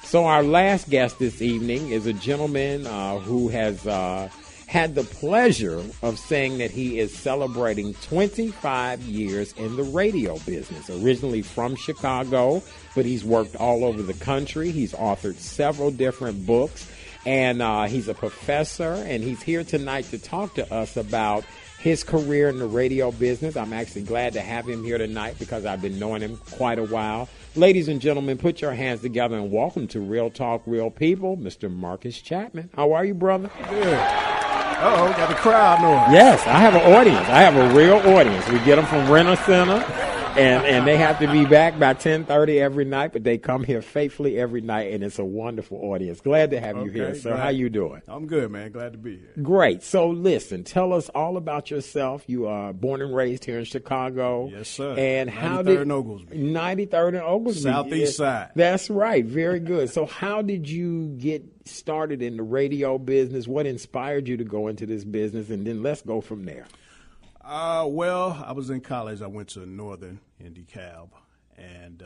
So our last guest this evening is a gentleman who has had the pleasure of saying that he is celebrating 25 years in the radio business. Originally from Chicago, but he's worked all over the country. He's authored several different books, and he's a professor, and he's here tonight to talk to us about his career in the radio business. I'm actually glad to have him here tonight because I've been knowing him quite a while. Ladies and gentlemen, put your hands together and welcome to Real Talk, Real People, Mr. Marcus Chapman. How are you, brother? Good. Uh-oh, got the crowd noise. Yes, I have an audience. I have a real audience. We get them from Renner Center, and they have to be back by 10:30 every night, but they come here faithfully every night, and it's a wonderful audience. Glad to have you here, sir. How you doing? I'm good, man. Glad to be here. Great. So listen, tell us all about yourself. You are born and raised here in Chicago. Yes, sir. And 93rd and Oglesby. 93rd and Oglesby. Southeast side. That's right. Very good. So how did you get started in the radio business? What inspired you to go into this business? And then let's go from there. Well, I was in college. I went to Northern in DeKalb, and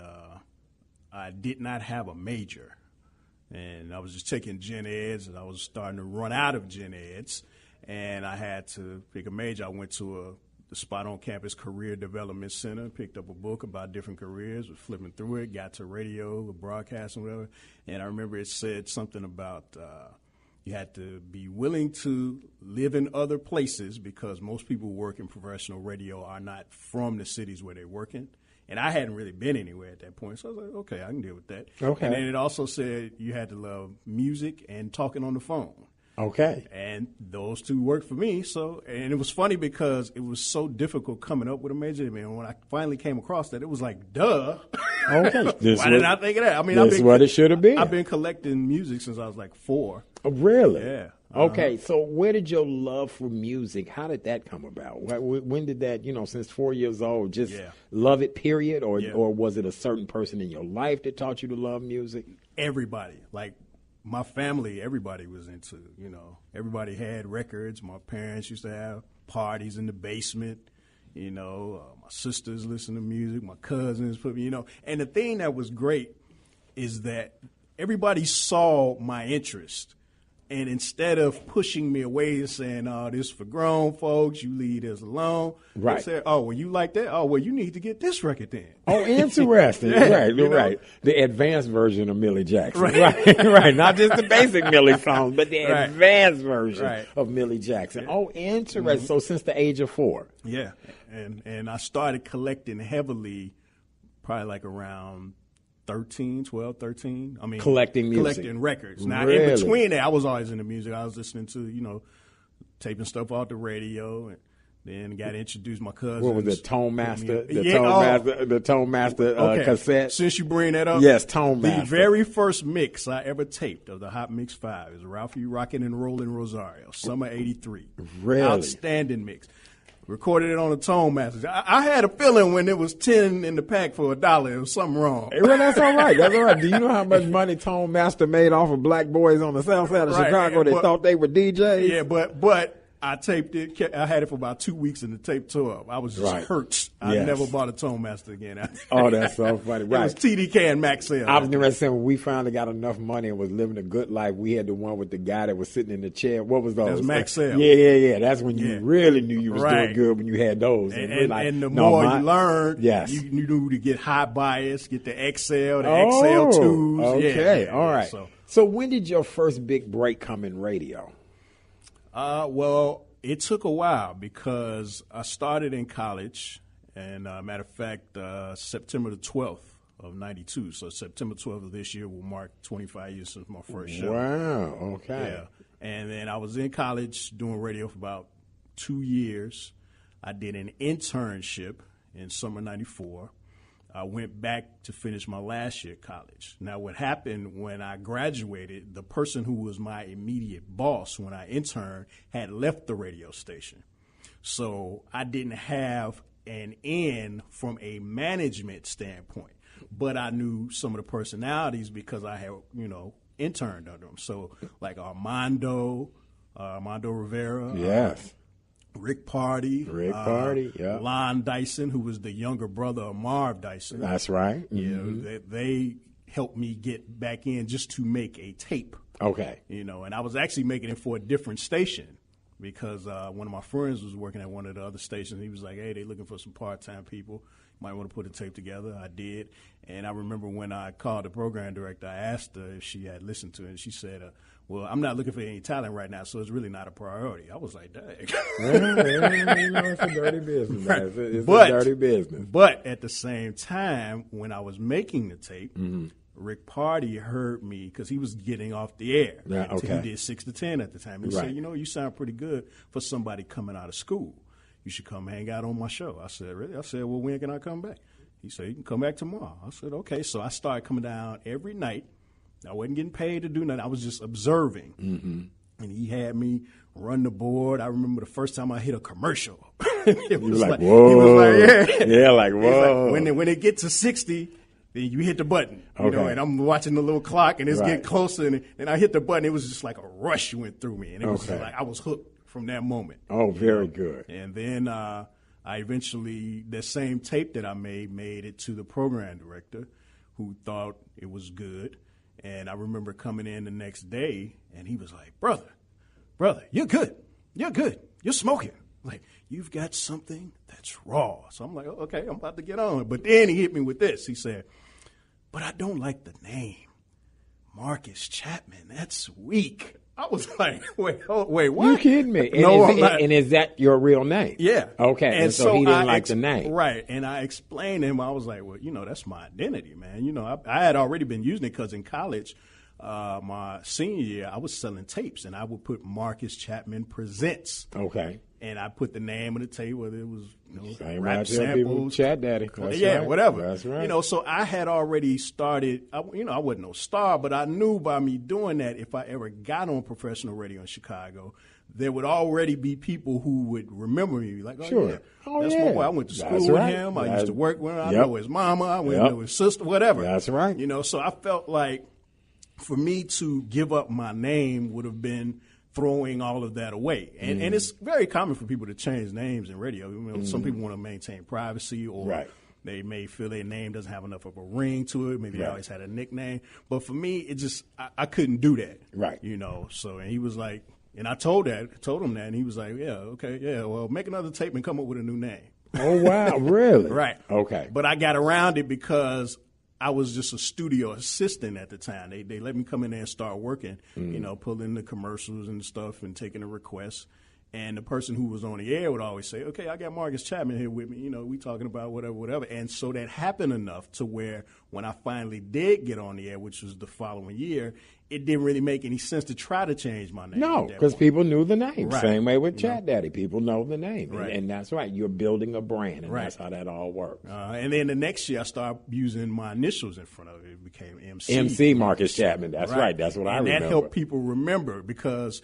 I did not have a major. And I was just taking gen eds, and I was starting to run out of gen eds, and I had to pick a major. I went to the spot on campus Career Development Center, picked up a book about different careers, was flipping through it, got to radio, broadcasting, whatever, and I remember it said something about you had to be willing to live in other places because most people who work in professional radio are not from the cities where they're working. And I hadn't really been anywhere at that point, so I was like, okay, I can deal with that. Okay. And then it also said you had to love music and talking on the phone. Okay. And those two worked for me. And it was funny because it was so difficult coming up with a major. I mean, when I finally came across that, it was like, duh. Okay. Why didn't I think of that? I mean, this is what it should have been. I've been collecting music since I was like 4. Oh, really? Yeah. Okay, so where did your love for music, how did that come about? When did that, since 4 years old, just love it, period? Or was it a certain person in your life that taught you to love music? Everybody. Like, my family, everybody was into, everybody had records. My parents used to have parties in the basement. My sisters listened to music. My cousins put me, And the thing that was great is that everybody saw my interest. And instead of pushing me away and saying, oh, this is for grown folks, you leave this alone. Right. They said, oh, well, you like that? Oh, well, you need to get this record then. Oh, interesting. Right. The advanced version of Millie Jackson. Right. Not just the basic Millie song, but the advanced version of Millie Jackson. Oh, interesting. Mm-hmm. So since the age of 4. Yeah. And I started collecting heavily probably like around 12, 13. I mean, collecting music. Collecting records. Now, really? In between that, I was always into music. I was listening to, taping stuff off the radio, and then got introduced my cousins. What was the Tone Master? The Tone Master cassette? Since you bring that up. Yes, Tone Master. The very first mix I ever taped of the Hot Mix 5 is Ralphie Rockin' and Rollin' Rosario, summer 83. Really? Outstanding mix. Recorded it on a Tone Master. I had a feeling when it was 10 in the pack for $1, it was something wrong. Well, that's all right. That's all right. Do you know how much money Tone Master made off of black boys on the south side of Chicago that thought they were DJs? Yeah, but I taped it. I had it for about 2 weeks in the tape tour. I was just hurt. I never bought a Tone Master again. Oh, that's so funny. Right. It was TDK and Maxell. I was going to say, when we finally got enough money and was living a good life, we had the one with the guy that was sitting in the chair. What was those? That was Maxell. Yeah. That's when you really knew you was doing good, when you had those. And the more you learned, you knew to get high bias, get the XL, the XL2s. Okay. All right. So when did your first big break come in radio? Well, it took a while because I started in college, and matter of fact, September the 12th of 92. So September 12th of this year will mark 25 years since my first show. Wow, okay. Yeah, and then I was in college doing radio for about 2 years. I did an internship in summer 94. I went back to finish my last year at college. Now, what happened when I graduated, the person who was my immediate boss when I interned had left the radio station. So I didn't have an in from a management standpoint, but I knew some of the personalities because I had, interned under them. So like Armando Rivera. Yes. Rick Party. Yeah. Lon Dyson, who was the younger brother of Marv Dyson. That's right. Mm-hmm. Yeah, helped me get back in just to make a tape. Okay. And I was actually making it for a different station because one of my friends was working at one of the other stations. He was like, hey, they looking for some part-time people. Might want to put a tape together. I did. And I remember when I called the program director, I asked her if she had listened to it. And she said, well, I'm not looking for any talent right now, so it's really not a priority. I was like, dang. It's a dirty business. Right. It's a dirty business. But at the same time, when I was making the tape, Rick Party heard me because he was getting off the air. Yeah, okay. He did 6 to 10 at the time. He said, you sound pretty good for somebody coming out of school. You should come hang out on my show. I said, really? I said, well, when can I come back? He said, you can come back tomorrow. I said, okay. So I started coming down every night. I wasn't getting paid to do nothing. I was just observing. And he had me run the board. I remember the first time I hit a commercial. It was like, whoa. He was like, yeah. Like, whoa. Like, when it gets to 60, then you hit the button. And I'm watching the little clock, and it's getting closer. And I hit the button. It was just like a rush went through me. And it was like I was hooked from that moment. Oh, very good. And then I eventually, that same tape that I made it to the program director, who thought it was good. And I remember coming in the next day, and he was like, brother, you're good. You're smoking. Like, you've got something that's raw. So I'm like, oh, okay, I'm about to get on. But then he hit me with this. He said, but I don't like the name. Marcus Chapman, that's weak. I was like, wait, what? You kidding me? No, I'm not. And is that your real name? Yeah. Okay. And so he didn't like the name. Right. And I explained to him, I was like, well, that's my identity, man. I had already been using it because in college, my senior year, I was selling tapes, and I would put Marcus Chapman Presents. Okay. And I put the name of the tape, whether it was rap samples, Chat Daddy. Whatever. That's right. So I had already started. I wasn't no star, but I knew by me doing that, if I ever got on professional radio in Chicago, there would already be people who would remember me, like, that's my boy. I went to school with him. I used to work with him. I know his mama. I went to know his sister. Whatever. That's right. So I felt like for me to give up my name would have been throwing all of that away. And it's very common for people to change names in radio. Some people want to maintain privacy, or they may feel their name doesn't have enough of a ring to it. Maybe they always had a nickname. But for me, it just, I couldn't do that. Right. So, and he was like, and I told him that, and he was like, well, make another tape and come up with a new name. Oh, wow, really? Right. Okay. But I got around it because I was just a studio assistant at the time. They let me come in there and start working, pulling the commercials and stuff and taking the requests. And the person who was on the air would always say, okay, I got Marcus Chapman here with me. We talking about whatever. And so that happened enough to where when I finally did get on the air, which was the following year, it didn't really make any sense to try to change my name. No, because people knew the name. Right. Same way with Chat Daddy. People know the name. Right. And that's right. You're building a brand, and that's how that all works. And then the next year, I started using my initials in front of it. It became MC. MC Marcus Chapman. That's right. That's what I remember. And that helped people remember because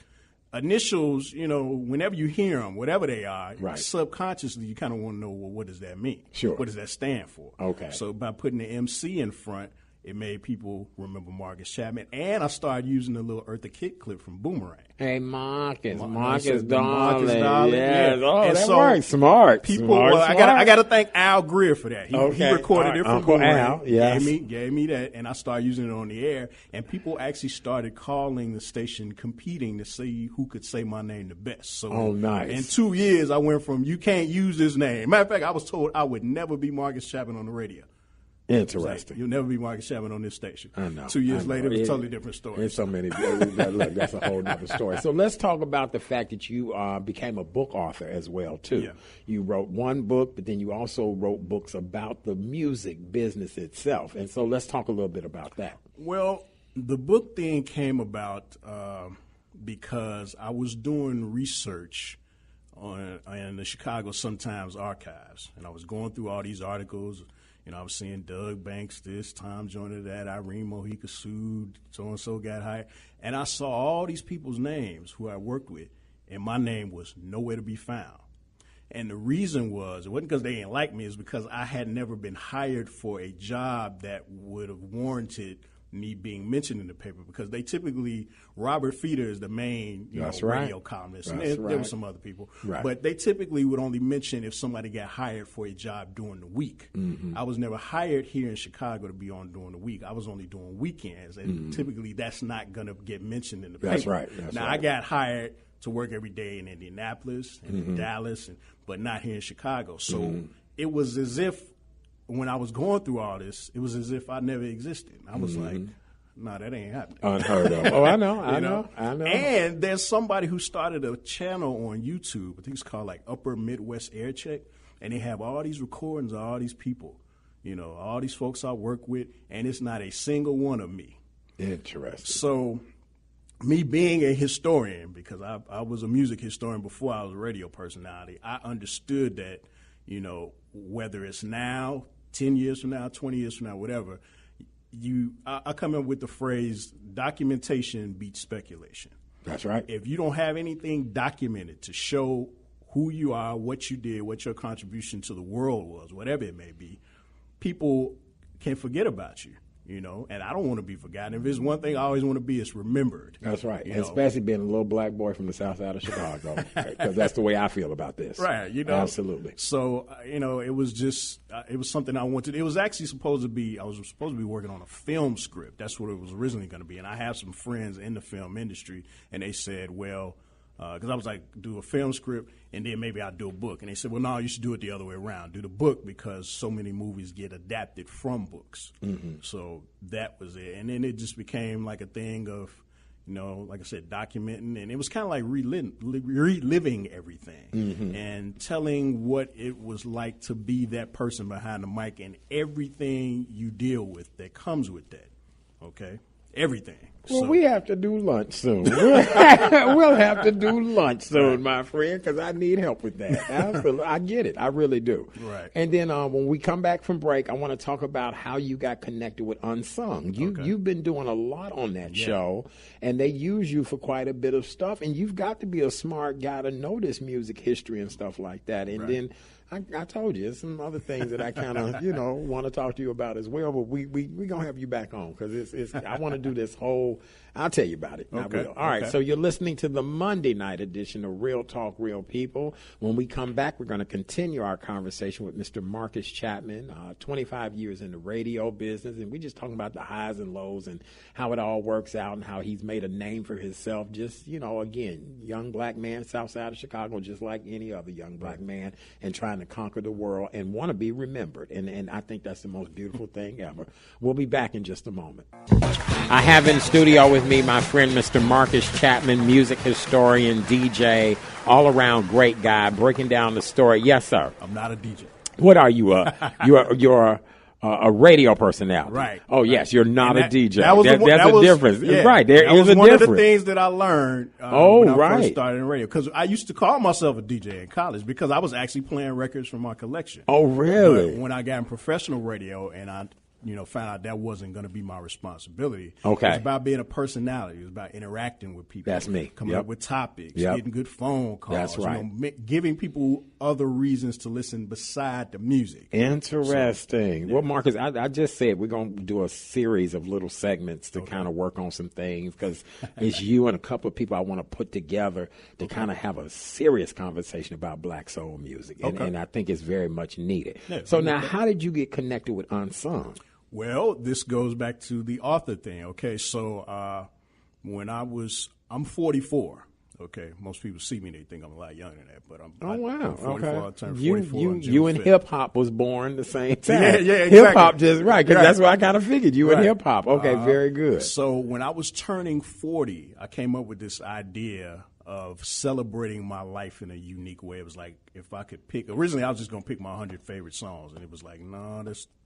initials, whenever you hear them, whatever they are, subconsciously you kind of want to know, well, what does that mean? Sure. What does that stand for? Okay. So by putting the MC in front, it made people remember Marcus Chapman. And I started using the little Eartha Kitt clip from Boomerang. Hey, Marcus darling. Marcus darling. Yes. Yeah. Oh, and that so works. Smart. People, Smart. I got to thank Al Greer for that. He recorded it from Uncle Boomerang. Al, yes. Gave me that, and I started using it on the air. And people actually started calling the station, competing to see who could say my name the best. So nice. In 2 years, I went from you can't use this name. Matter of fact, I was told I would never be Marcus Chapman on the radio. Interesting. Like, you'll never be Marcus Chapman on this station. I know. 2 years later, it's a totally different story. There's so many. Look, that's a whole other story. So let's talk about the fact that you became a book author as well, too. Yeah. You wrote one book, but then you also wrote books about the music business itself. And so let's talk a little bit about that. Well, the book thing came about because I was doing research in the Chicago Sun-Times archives, and I was going through all these articles. I was seeing Doug Banks this, Tom Joyner that, Irene Mojica sued, so-and-so got hired. And I saw all these people's names who I worked with, and my name was nowhere to be found. And the reason was, it wasn't because they didn't like me, it's because I had never been hired for a job that would have warranted me being mentioned in the paper because they typically, Robert Feeder is the main radio columnist. And there were some other people. Right. But they typically would only mention if somebody got hired for a job during the week. I was never hired here in Chicago to be on during the week. I was only doing weekends. And typically that's not going to get mentioned in the paper. That's right. Now, I got hired to work every day in Indianapolis and in Dallas, but not here in Chicago. So it was as if when I was going through all this, it was as if I never existed. I was like, no, that ain't happening. Unheard of. Oh, I know. And there's somebody who started a channel on YouTube. I think it's called like Upper Midwest Air Check. And they have all these recordings of all these people, all these folks I work with. And it's not a single one of me. Interesting. So me being a historian, because I was a music historian before I was a radio personality, I understood that, whether it's now, 10 years from now, 20 years from now, whatever, I come up with the phrase documentation beats speculation. That's right. If you don't have anything documented to show who you are, what you did, what your contribution to the world was, whatever it may be, people can forget about you. And I don't want to be forgotten. If there's one thing I always want to be, it's remembered. That's right. Especially being a little black boy from the south side of Chicago, because that's the way I feel about this. Right. Absolutely. So, it was just, it was something I wanted. It was actually supposed to be, I was supposed to be working on a film script. That's what it was originally going to be. And I have some friends in the film industry, and they said, well, because I was like, do a film script, and then maybe I'll do a book. And they said, well, no, you should do it the other way around. Do the book because so many movies get adapted from books. So that was it. And then it just became like a thing of, like I said, documenting. And it was kind of like reliving everything and telling what it was like to be that person behind the mic and everything you deal with that comes with that. Okay? Everything. Well, we have to do lunch soon. We'll have to do lunch soon, my friend, because I need help with that. Absolutely. I get it. I really do. Right. And then when we come back from break, I want to talk about how you got connected with Unsung. You've been doing a lot on that show, and they use you for quite a bit of stuff, and you've got to be a smart guy to know this music history and stuff like that. And then I told you, there's some other things that I kind of, want to talk to you about as well. But we gonna have you back on because it's I want to do this whole. I'll tell you about it. Okay. All right. So you're listening to the Monday night edition of Real Talk, Real People. When we come back, we're going to continue our conversation with Mr. Marcus Chapman, 25 years in the radio business, and we're just talking about the highs and lows and how it all works out and how he's made a name for himself. Just again, young black man, south side of Chicago, just like any other young black man, and trying to conquer the world and want to be remembered. And I think that's the most beautiful thing ever. We'll be back in just a moment. I have in studio with me my friend Mr. Marcus Chapman, music historian, DJ, all-around great guy, breaking down the story. Yes, sir. I'm not a DJ. What are you? You're a radio personality. Right. Oh, yes, you're not a DJ. That's a difference. Yeah, right, there is a difference. One of the things that I learned when I first started in radio. Because I used to call myself a DJ in college because I was actually playing records from my collection. Oh, really? But when I got in professional radio and I found out that wasn't going to be my responsibility. Okay. It was about being a personality. It was about interacting with people. That's me. Coming up with topics, getting good phone calls. That's right. Giving people other reasons to listen beside the music. Interesting. Well, Marcus, I just said we're going to do a series of little segments to kind of work on some things because it's you and a couple of people I want to put together to kind of have a serious conversation about black soul music. And I think it's very much needed. Yeah, so now, how did you get connected with Unsung? Well, this goes back to the author thing. Okay, so when I'm 44. Okay, most people see me, they think I'm a lot younger than that, but I'm 44. Okay. I turned 44 on June you and 5th. hip hop was born the same time. Yeah, exactly. Hip hop just right, because that's what I kind of figured. You and hip hop. Okay, very good. So when I was turning 40, I came up with this idea of celebrating my life in a unique way. It was like if I could pick. Originally, I was just gonna pick my 100 favorite songs, and it was like, no,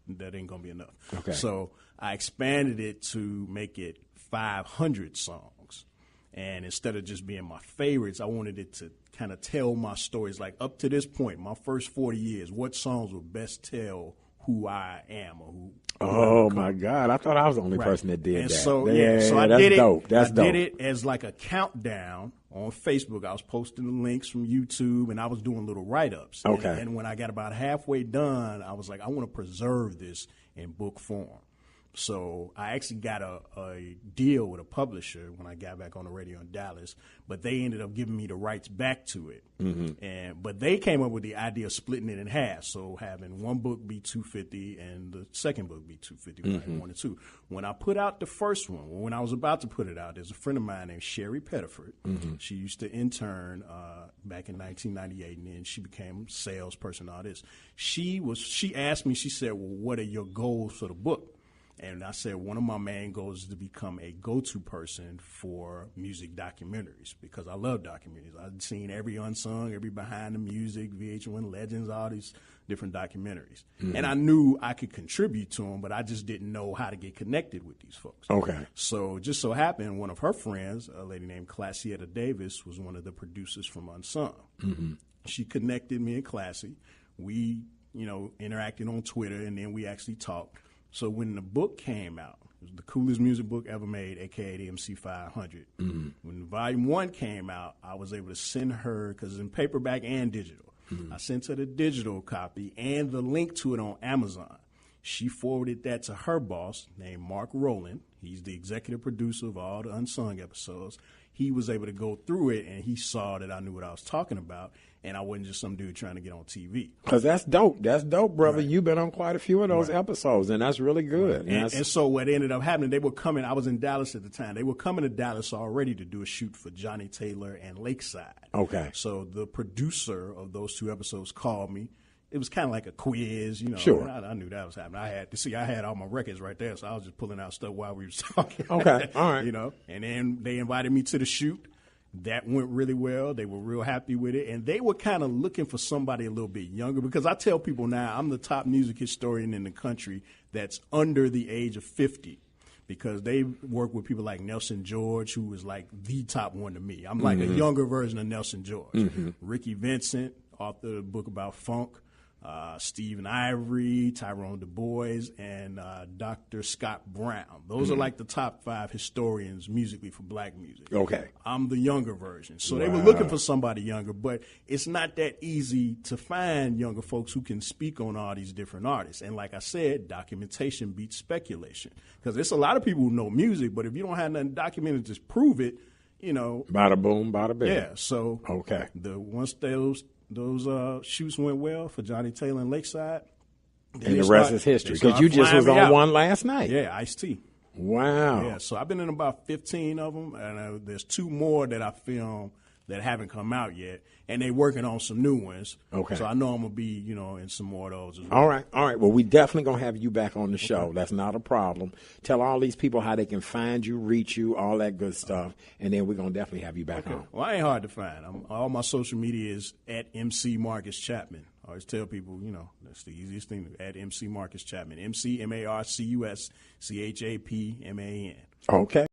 that ain't gonna be enough. Okay. So I expanded it to make it 500 songs. And instead of just being my favorites, I wanted it to kind of tell my stories. Like up to this point, my first 40 years, what songs would best tell who I am or who. Oh my God! I thought I was the only person that did and that. So so I that's did it. Dope. That's dope. I did it as like a countdown on Facebook. I was posting the links from YouTube, and I was doing little write-ups. And when I got about halfway done, I was like, I want to preserve this in book form. So I actually got a deal with a publisher when I got back on the radio in Dallas, but they ended up giving me the rights back to it. But they came up with the idea of splitting it in half, so having one book be $250 and the second book be $250, like 1 and 2. When I put out the first one, when I was about to put it out, there's a friend of mine named Sherry Pettiford. She used to intern back in 1998, and then she became salesperson, all this. She asked me, she said, well, what are your goals for the book? And I said, one of my main goals is to become a go-to person for music documentaries, because I love documentaries. I've seen every Unsung, every Behind the Music, VH1 Legends, all these different documentaries. And I knew I could contribute to them, but I just didn't know how to get connected with these folks. Okay. So just so happened, one of her friends, a lady named Classietta Davis, was one of the producers from Unsung. She connected me and Classy. We, interacted on Twitter, and then we actually talked. So when the book came out, it was the coolest music book ever made, a.k.a. the MC 500. When Volume 1 came out, I was able to send her, because it's in paperback and digital. I sent her the digital copy and the link to it on Amazon. She forwarded that to her boss named Mark Rowland. He's the executive producer of all the Unsung episodes. He was able to go through it, and he saw that I knew what I was talking about, and I wasn't just some dude trying to get on TV. Because that's dope. That's dope, brother. Right. You've been on quite a few of those episodes, and that's really good. Right. And so what ended up happening, they were coming, I was in Dallas at the time, they were coming to Dallas already to do a shoot for Johnny Taylor and Lakeside. Okay. So the producer of those 2 episodes called me. It was kind of like a quiz, Sure. I knew that was happening. I had all my records right there, so I was just pulling out stuff while we were talking. Okay, all right. And then they invited me to the shoot. That went really well. They were real happy with it. And they were kind of looking for somebody a little bit younger, because I tell people now I'm the top music historian in the country that's under the age of 50. Because they work with people like Nelson George, who is like the top one to me. I'm like a younger version of Nelson George. Ricky Vincent, author of the book about funk. Stephen Ivory, Tyrone Du Bois, and Dr. Scott Brown. Those are like the top 5 historians musically for black music. Okay. I'm the younger version. So they were looking for somebody younger, but it's not that easy to find younger folks who can speak on all these different artists. And like I said, documentation beats speculation. Because there's a lot of people who know music, but if you don't have nothing documented to prove it, Bada boom, bada bing. Yeah, so okay. Once those shoots went well for Johnny Taylor and Lakeside. And the rest is history. Because you just was on one last night. Yeah, Ice-T. Wow. Yeah, so I've been in about 15 of them, and there's 2 more that I filmed that haven't come out yet, and they're working on some new ones. Okay. So I know I'm going to be, in some more of those as well. All right. Well, we definitely going to have you back on the show. Okay. That's not a problem. Tell all these people how they can find you, reach you, all that good stuff, and then we're going to definitely have you back on. Well, I ain't hard to find. All my social media is at MC Marcus Chapman. I always tell people, that's the easiest thing, at MC Marcus Chapman. MC, MarcusChapman. Okay.